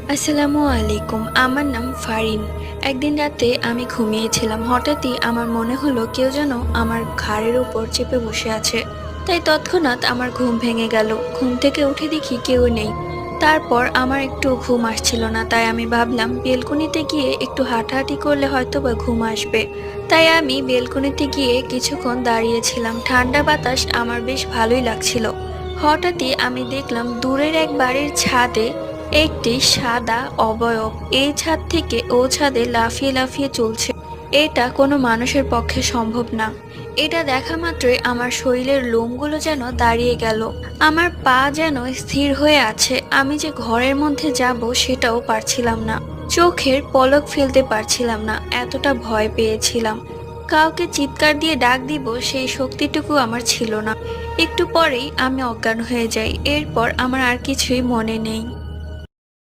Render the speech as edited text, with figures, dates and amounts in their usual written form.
আসসালামু আলাইকুম। আমার নাম ফারিন। একদিন রাতে আমি ঘুমিয়েছিলাম। হঠাৎই আমার মনে হলো কেউ যেন আমার ঘাড়ের উপর চেপে বসে আছে। তাই তৎক্ষণাৎ আমার ঘুম ভেঙে গেল। ঘুম থেকে উঠে দেখি কেউ নেই। তারপর আমার একটু ঘুম আসছিল না। তাই আমি ভাবলাম বেলকনিতে গিয়ে একটু হাঁটাহাঁটি করলে হয়তোবা ঘুম আসবে। তাই আমি বেলকনিতে গিয়ে কিছুক্ষণ দাঁড়িয়েছিলাম। ঠান্ডা বাতাস আমার বেশ ভালোই লাগছিল। হঠাৎই আমি দেখলাম দূরের এক বাড়ির ছাদে একটি সাদা অবয়ব এই ছাদ থেকে ও ছাদে লাফিয়ে লাফিয়ে চলছে। এটা কোনো মানুষের পক্ষে সম্ভব না। এটা দেখা মাত্রই আমার শরীরের লোমগুলো যেন দাঁড়িয়ে গেল। আমার পা যেন স্থির হয়ে আছে। আমি যে ঘরের মধ্যে যাব সেটাও পারছিলাম না। চোখের পলক ফেলতে পারছিলাম না, এতটা ভয় পেয়েছিলাম। কাউকে চিৎকার দিয়ে ডাক দিব সেই শক্তিটুকু আমার ছিল না। একটু পরেই আমি অজ্ঞান হয়ে যাই। এরপর আমার আর কিছুই মনে নেই।